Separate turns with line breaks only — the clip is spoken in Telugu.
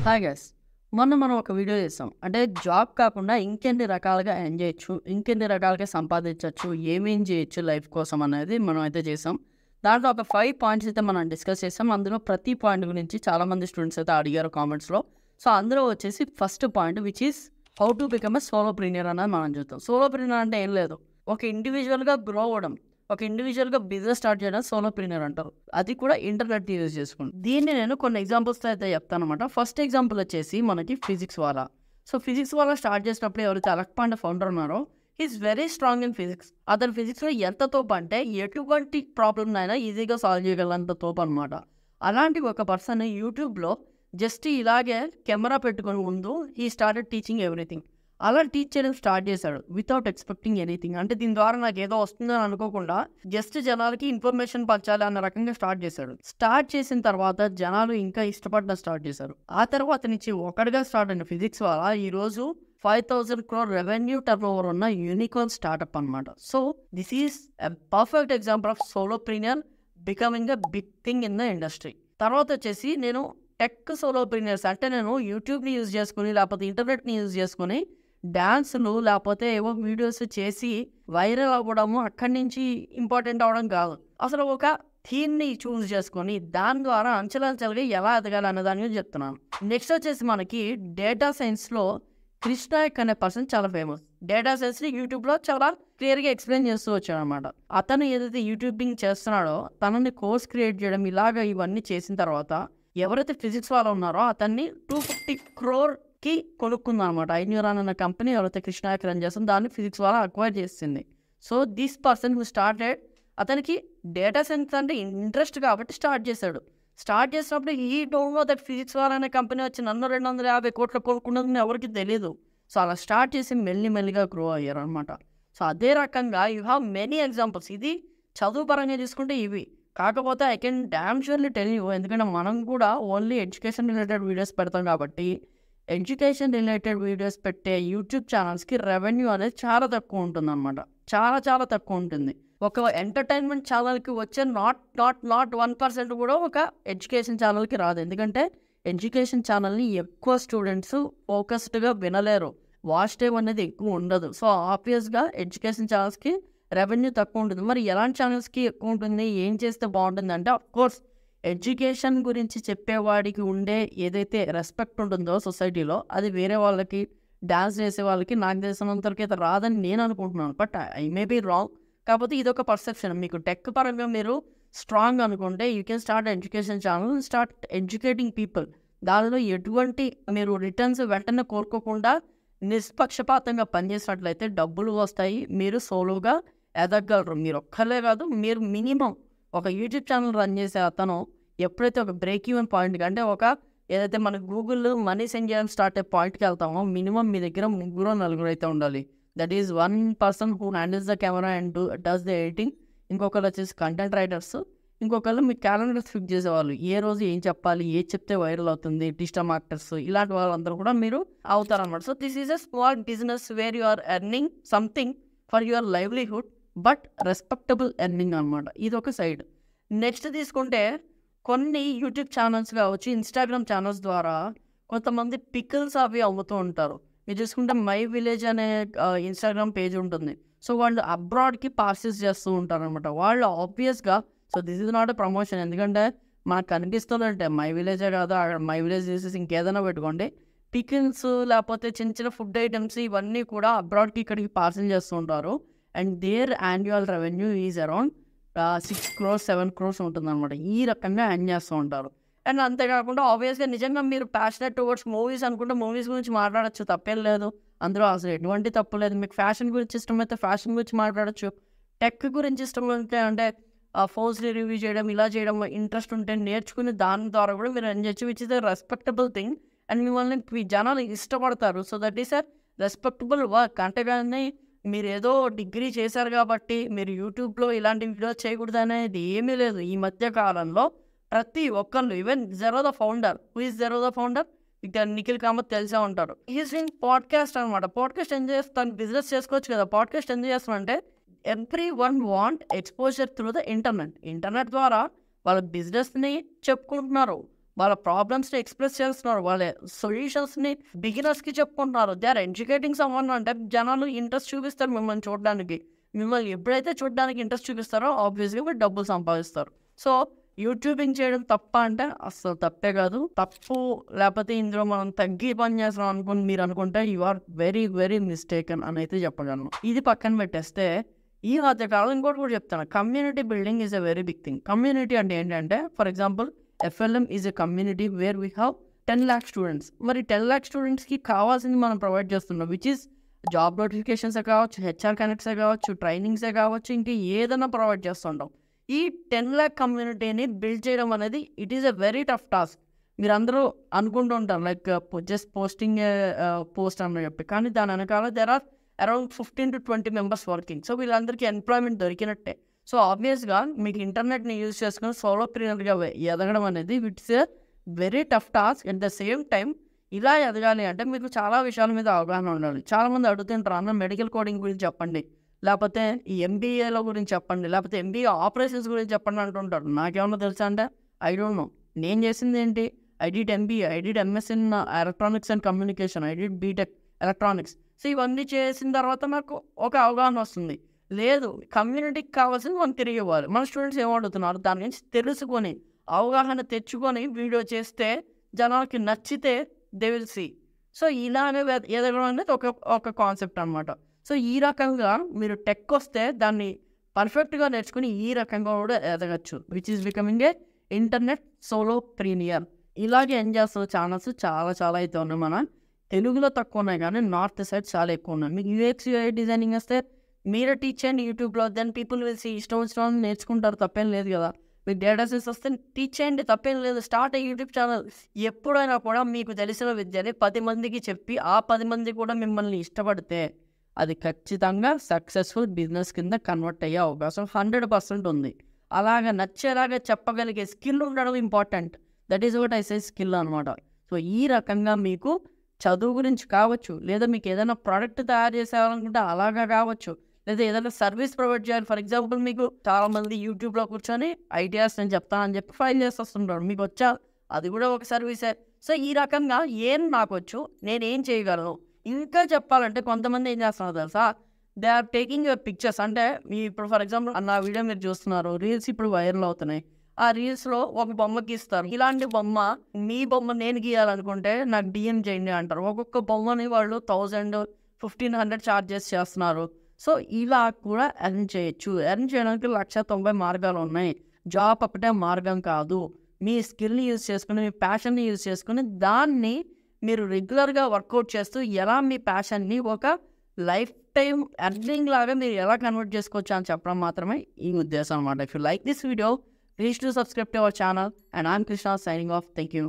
హాయ్ గైస్, మనం ఒక వీడియో చేస్తాం. అంటే జాబ్ కాకుండా ఇంకెన్ని రకాలుగా ఎర్న్ చేయొచ్చు, ఇంకెన్ని రకాలుగా సంపాదించవచ్చు, ఏమేం చేయొచ్చు లైఫ్ కోసం అనేది మనం అయితే చేసాం. దాంట్లో ఒక 5 పాయింట్స్ అయితే మనం డిస్కస్ చేసాం. అందులో ప్రతి పాయింట్ గురించి చాలామంది స్టూడెంట్స్ అయితే అడిగారు కామెంట్స్లో. సో అందులో వచ్చేసి first point which is how to become a solopreneur అనేది మనం చూద్దాం. సోలోప్రెన్యూర్ అంటే ఏం లేదు, ఒక ఇండివిజువల్గా గ్రో అవ్వడం, ఒక ఇండివిజువల్గా బిజినెస్ స్టార్ట్ చేయడం సోలోప్రెన్యూర్ అంటారు. అది కూడా ఇంటర్నెట్ యూజ్ చేసుకుని. దీన్ని నేను కొన్ని ఎగ్జాంపుల్స్తో అయితే చెప్తాను అనమాట. ఫస్ట్ ఎగ్జాంపుల్ వచ్చేసి మనకి Physics Wallah. So Physics Wallah start చేసినప్పుడు ఎవరైతే అలక్ పాండే ఫౌండర్ ఉన్నారో he is very strong in physics. అతను ఫిజిక్స్లో ఎంత తోపు అంటే ఎటువంటి ప్రాబ్లమ్ అయినా ఈజీగా సాల్వ్ చేయగలంత తోపు అనమాట. అలాంటి ఒక పర్సన్ యూట్యూబ్లో జస్ట్ ఇలాగే కెమెరా పెట్టుకుని ముందు హీ స్టార్టెడ్ టీచింగ్ ఎవ్రీథింగ్. అలా టీచ్ చేయడం స్టార్ట్ చేశాడు వితౌట్ ఎక్స్పెక్టింగ్ ఎనీథింగ్. అంటే దీని ద్వారా నాకు ఏదో వస్తుందని అనుకోకుండా జస్ట్ జనాలకి ఇన్ఫర్మేషన్ పంచాలి అన్న రకంగా స్టార్ట్ చేశాడు. స్టార్ట్ చేసిన తర్వాత జనాలు ఇంకా ఇష్టపడడం స్టార్ట్ చేశారు. ఆ తర్వాత నుంచి ఒకటిగా స్టార్ట్ అయిన ఫిజిక్స్ వల్ల ఈరోజు 5,000 crore రెవెన్యూ టర్న్ ఓవర్ ఉన్న యూనికార్న్ స్టార్ట్అప్ అనమాట. So this is a perfect example of solopreneur becoming a big thing in the industry. తర్వాత వచ్చేసి నేను టెక్ సోలోప్రెన్యూర్స్ అంటే నేను యూట్యూబ్ని యూజ్ చేసుకుని లేకపోతే ఇంటర్నెట్ని యూజ్ చేసుకుని డ్యాన్సులు లేకపోతే ఏవో వీడియోస్ చేసి వైరల్ అవ్వడము అక్కడి నుంచి ఇంపార్టెంట్ అవ్వడం కాదు. అసలు ఒక థీమ్ని చూస్ చేసుకొని దాని ద్వారా అంచెలంచెలుగా ఎలా ఎదగాలి అనే దాని గురించి చెప్తున్నాను. నెక్స్ట్ వచ్చేసి మనకి డేటా సైన్స్లో కృష్ణాయక్ అనే పర్సన్ చాలా ఫేమస్. డేటా సైన్స్ని యూట్యూబ్లో చాలా క్లియర్గా ఎక్స్ప్లెయిన్ చేస్తూ వచ్చాడు అనమాట. అతను ఏదైతే యూట్యూబింగ్ చేస్తున్నాడో తనని కోర్స్ క్రియేట్ చేయడం ఇలాగ ఇవన్నీ చేసిన తర్వాత ఎవరైతే ఫిజిక్స్ వాళ్ళు ఉన్నారో అతన్ని 250 crore కొనుక్కుందాం అనమాట. ఐన్యూరాన్ అన్న కంపెనీ ఎవరైతే కృష్ణాయక్ రన్ చేస్తుందో దాన్ని ఫిజిక్స్ వాళ్ళ అక్వైర్ చేసింది. So this person who started, అతనికి డేటా సైన్స్ అంటే ఇంట్రెస్ట్ కాబట్టి స్టార్ట్ చేశాడు. స్టార్ట్ చేసినప్పుడు ఈ డోంట్ నో దట్ ఫిజిక్స్ వాళ్ళ అనే కంపెనీ వచ్చి నన్ను 250 కోట్లు కొనుక్కున్నది ఎవరికి తెలియదు. సో అలా స్టార్ట్ చేసి మెల్లిమెల్లిగా గ్రో అయ్యారు అనమాట. సో అదే రకంగా యూ హ్యావ్ మెనీ ఎగ్జాంపుల్స్. ఇది చదువు పరంగా తీసుకుంటే ఇవి. కాకపోతే I can damn surely tell you, ఎందుకంటే మనం కూడా ఓన్లీ ఎడ్యుకేషన్ రిలేటెడ్ వీడియోస్ పెడతాం కాబట్టి ఎడ్యుకేషన్ రిలేటెడ్ వీడియోస్ పెట్టే యూట్యూబ్ ఛానల్స్కి రెవెన్యూ అనేది చాలా తక్కువ ఉంటుంది అనమాట. చాలా చాలా తక్కువ ఉంటుంది. ఒక ఎంటర్టైన్మెంట్ ఛానల్కి వచ్చే నాట్ 1% కూడా ఒక ఎడ్యుకేషన్ ఛానల్కి రాదు. ఎందుకంటే ఎడ్యుకేషన్ ఛానల్ని ఎక్కువ స్టూడెంట్స్ ఫోకస్డ్గా వినలేరు, వాచ్ టైం అనేది ఎక్కువ ఉండదు. సో ఆబ్వియస్గా ఎడ్యుకేషన్ ఛానల్స్కి రెవెన్యూ తక్కువ ఉంటుంది. మరి ఎలాంటి ఛానల్స్కి ఎక్కువ ఉంటుంది, ఏం చేస్తే బాగుంటుంది అంటే అఫ్కోర్స్ ఎడ్యుకేషన్ గురించి చెప్పేవాడికి ఉండే ఏదైతే రెస్పెక్ట్ ఉంటుందో సొసైటీలో అది వేరే వాళ్ళకి, డ్యాన్స్ చేసే వాళ్ళకి నాకు తెలిసినంతవరకు అయితే రాదని నేను అనుకుంటున్నాను. But I may be wrong. కాకపోతే ఇదొక పర్సెప్షన్. మీకు టెక్ పరంగా మీరు స్ట్రాంగ్ అనుకుంటే you can start education channel, start educating people. దానిలో ఎటువంటి మీరు రిటర్న్స్ వెంటనే కోరుకోకుండా నిష్పక్షపాతంగా పనిచేసినట్లయితే డబ్బులు వస్తాయి, మీరు సోలోగా ఎదగలరు. మీరు ఒక్కలే కాదు, మీరు మినిమం ఒక యూట్యూబ్ ఛానల్ రన్ చేసే అతను ఎప్పుడైతే ఒక బ్రేక్ ఈవెన్ పాయింట్కి అంటే ఒక ఏదైతే మన గూగుల్ మనీ సెండ్ చేయడం స్టార్ట్ అయ్యే పాయింట్కి వెళ్తామో మినిమం మీ దగ్గర 3-4 అయితే ఉండాలి. That is 1 person who handles the camera and does the editing, ఇంకొకరు వచ్చేసి కంటెంట్ రైటర్స్, ఇంకొకళ్ళు మీ క్యాలెండర్స్ ఫిక్స్ చేసేవాళ్ళు, ఏ రోజు ఏం చెప్పాలి, ఏ చెప్తే వైరల్ అవుతుంది, డిజిటల్ మార్కెటర్స్, ఇలాంటి వాళ్ళందరూ కూడా మీరు అవుతారనమాట. So this is a small business where you are earning something for your livelihood but respectable earning అనమాట. ఇది ఒక సైడ్. నెక్స్ట్ తీసుకుంటే కొన్ని యూట్యూబ్ ఛానల్స్ కావచ్చు, ఇన్స్టాగ్రామ్ ఛానల్స్ ద్వారా కొంతమంది పికిల్స్ అవి అమ్ముతూ ఉంటారు. మీరు చూసుకుంటే మై విలేజ్ అనే ఇన్స్టాగ్రామ్ పేజ్ ఉంటుంది. సో వాళ్ళు అబ్రాడ్కి పార్సెస్ చేస్తూ ఉంటారు అనమాట. వాళ్ళు ఆబ్వియస్గా, so this is not a promotion, ఎందుకంటే మనకు కనిపిస్తుందంటే మై విలేజే కాదు, అక్కడ మై విలేజ్ చేసేసి ఇంకేదైనా పెట్టుకోండి, పికిల్స్ లేకపోతే చిన్న చిన్న ఫుడ్ ఐటమ్స్ ఇవన్నీ కూడా అబ్రాడ్కి ఇక్కడికి పార్సెల్ చేస్తూ ఉంటారు. And their annual revenue is around 6 crores 7 crores ఉంటుంది అనమాట. ఈ రకంగా ఎర్న్ చేస్తూ ఉంటారు. అండ్ అంతేకాకుండా ఆబ్వియస్గా నిజంగా మీరు ప్యాషనెట్ టువర్డ్స్ మూవీస్ అనుకుంటే మూవీస్ గురించి మాట్లాడచ్చు, తప్పేం లేదు. అందులో అసలు ఎటువంటి తప్పు లేదు. మీకు ఫ్యాషన్ గురించి ఇష్టం అయితే ఫ్యాషన్ గురించి మాట్లాడచ్చు. టెక్ గురించి ఇష్టం అంటే ఫోన్స్ని రివ్యూ చేయడం, ఇలా చేయడం ఇంట్రెస్ట్ ఉంటే నేర్చుకుని దాని ద్వారా కూడా మీరు ఎర్న్ చేయొచ్చు, which is a respectable thing. And మిమ్మల్ని జనాలు ఇష్టపడతారు. So that is a respectable work. అంటే కానీ మీరు ఏదో డిగ్రీ చేశారు కాబట్టి మీరు యూట్యూబ్లో ఇలాంటి వీడియోస్ చేయకూడదు అనేది ఏమీ లేదు. ఈ మధ్య కాలంలో ప్రతి ఒక్కళ్ళు, even zero the founder, who is zero the founder, ఇక నిఖిల్ కామత్ తెలిసే ఉంటారు. ఈజ్ ఇన్ పాడ్కాస్ట్ అనమాట. పాడ్కాస్ట్ ఎంజాయ్ చేస్తాను, బిజినెస్ చేసుకోవచ్చు కదా. పాడ్కాస్ట్ ఎంజాయ్ చేస్తానంటే every one want exposure through the internet. Internet ద్వారా వాళ్ళ బిజినెస్ని చెప్పుకుంటున్నారు, వాళ్ళ ప్రాబ్లమ్స్ని ఎక్స్ప్రెస్ చేస్తున్నారు, వాళ్ళ సొల్యూషన్స్ని బిగినర్స్కి చెప్పుకుంటున్నారు. దే ఆర్ ఎడ్యుకేటింగ్ సమ్వన్ అంటే జనాలు ఇంట్రెస్ట్ చూపిస్తారు మిమ్మల్ని చూడడానికి. మిమ్మల్ని ఎప్పుడైతే చూడడానికి ఇంట్రెస్ట్ చూపిస్తారో ఆబ్వియస్గా మీరు డబ్బులు సంపాదిస్తారు. సో యూట్యూబింగ్ చేయడం తప్ప అంటే అసలు తప్పే కాదు. తప్పు లేకపోతే ఇందులో మనం తగ్గి పని చేస్తున్నాం అనుకుని మీరు అనుకుంటే you are very very mistaken అని అయితే చెప్పగలను. ఇది పక్కన పెట్టేస్తే ఈ మధ్యకాలం ఇంకోటి కూడా చెప్తాను, community building is a very big thing. Community అంటే ఏంటంటే for example FLM is a community where we have 10 lakh students. మరి 10 lakh స్టూడెంట్స్కి కావాల్సింది మనం ప్రొవైడ్ చేస్తున్నాం, విచ్ ఈస్ జాబ్ నోటిఫికేషన్సే కావచ్చు, HR కనెక్ట్సే కావచ్చు, ట్రైనింగ్సే కావచ్చు, ఇంకా ఏదైనా ప్రొవైడ్ చేస్తుంటాం. ఈ 10 lakh కమ్యూనిటీని బిల్డ్ చేయడం అనేది it is a very tough task. మీరు అందరూ అనుకుంటూ ఉంటారు లైక్ జస్ట్ పోస్టింగ్ పోస్ట్ అని చెప్పి, కానీ దాని వెనకాల there are around 15 to 20 members working. So వీళ్ళందరికీ ఎంప్లాయ్మెంట్ దొరికినట్టే. సో ఆబ్వియస్గా మీకు ఇంటర్నెట్ని యూజ్ చేసుకుని సోలోప్రీనర్గా ఎదగడం అనేది it's a very tough task. At the same time ఇలా ఎదగాలి అంటే మీకు చాలా విషయాల మీద అవగాహన ఉండాలి. చాలామంది అడుగుతుంటారు, అన్న మెడికల్ కోడింగ్ గురించి చెప్పండి, లేకపోతే ఈ MBAలో గురించి చెప్పండి, లేకపోతే MBA ఆపరేషన్స్ గురించి చెప్పండి అంటుంటారు. నాకేమన్నా తెలుసా అంటే ఐ డోంట్ నో. నేను చేసింది ఏంటి, I did MBA, I did MS in electronics and communication, I did BTech electronics. So ఇవన్నీ చేసిన తర్వాత నాకు ఒక అవగాహన వస్తుంది. లేదు, కమ్యూనిటీకి కావాల్సింది మనం తిరిగి ఇవ్వాలి. మన స్టూడెంట్స్ ఏమడుగుతున్నారు దాని నుంచి తెలుసుకొని అవగాహన తెచ్చుకొని వీడియో చేస్తే జనాలకి నచ్చితే దే విల్ సీ. సో ఇలానే ఎదగడం అనేది ఒక కాన్సెప్ట్ అనమాట. సో ఈ రకంగా మీరు టెక్ వస్తే దాన్ని పర్ఫెక్ట్గా నేర్చుకుని ఈ రకంగా కూడా ఎదగచ్చు, which is becoming a internet solopreneur. ఇలాగే ఏం చేస్తారు ఛానల్స్ చాలా చాలా అయితే ఉన్నాయి. మన తెలుగులో తక్కువ ఉన్నాయి కానీ నార్త్ సైడ్ చాలా ఎక్కువ ఉన్నాయి. మీకు UX UI డిజైనింగ్ వస్తే మీరే టీచ్ చేయండి యూట్యూబ్లో, దెన్ పీపుల్ విల్ సీ. ఇష్టం వచ్చిన నేర్చుకుంటారు, తప్పేం లేదు కదా. మీకు డేటా సైన్స్ వస్తే టీచ్ చేయండి, తప్పేం లేదు. స్టార్ట్ అయ్యి యూట్యూబ్ ఛానల్. ఎప్పుడైనా కూడా మీకు తెలిసిన విద్యని 10 మందికి చెప్పి ఆ 10 మంది కూడా మిమ్మల్ని ఇష్టపడితే అది ఖచ్చితంగా సక్సెస్ఫుల్ బిజినెస్ కింద కన్వర్ట్ అయ్యే అవకాశం 100% ఉంది. అలాగా నచ్చేలాగా చెప్పగలిగే స్కిల్ ఉండడం important. That is what I say skill అనమాట. సో ఈ రకంగా మీకు చదువు గురించి కావచ్చు, లేదా మీకు ఏదైనా ప్రోడక్ట్ తయారు చేసేయాలనుకుంటే అలాగా కావచ్చు, లేదా ఏదైనా సర్వీస్ ప్రొవైడ్ చేయాలి. ఫర్ ఎగ్జాంపుల్ మీకు చాలామంది యూట్యూబ్లో కూర్చొని ఐడియాస్ నేను చెప్తానని చెప్పి ఫైల్ చేసి వస్తుంటారు. మీకు వచ్చా అది కూడా ఒక సర్వీసే. సో ఈ రకంగా ఏం నాకు వచ్చు, నేనేం చేయగలను. ఇంకా చెప్పాలంటే కొంతమంది ఏం చేస్తున్నారు తెలుసా, they are taking your pictures. అంటే మీ ఇప్పుడు ఫర్ ఎగ్జాంపుల్ నా వీడియో మీరు చూస్తున్నారు, రీల్స్ ఇప్పుడు వైరల్ అవుతున్నాయి. ఆ రీల్స్లో ఒక బొమ్మ గీస్తారు. ఇలాంటి బొమ్మ మీ బొమ్మ నేను గీయాలనుకుంటే నాకు DM చేయండి అంటారు. ఒక్కొక్క బొమ్మని వాళ్ళు 1000, 1500 ఛార్జెస్ చేస్తున్నారు. సో ఇలా కూడా ఎర్న్ చేయొచ్చు. ఎర్న్ చేయడానికి 190 మార్గాలు ఉన్నాయి. జాబ్ ఒకటే మార్గం కాదు. మీ స్కిల్ని యూజ్ చేసుకుని, మీ ప్యాషన్ని యూజ్ చేసుకుని దాన్ని మీరు రెగ్యులర్గా వర్కౌట్ చేస్తూ ఎలా మీ ప్యాషన్ని ఒక లైఫ్ టైం ఎర్నింగ్ లాగా మీరు ఎలా కన్వర్ట్ చేసుకోవచ్చు అని చెప్పడం మాత్రమే ఈ ఉద్దేశం అనమాట. If you like this video, please do subscribe to our channel, and I'm Krishna signing off. Thank you.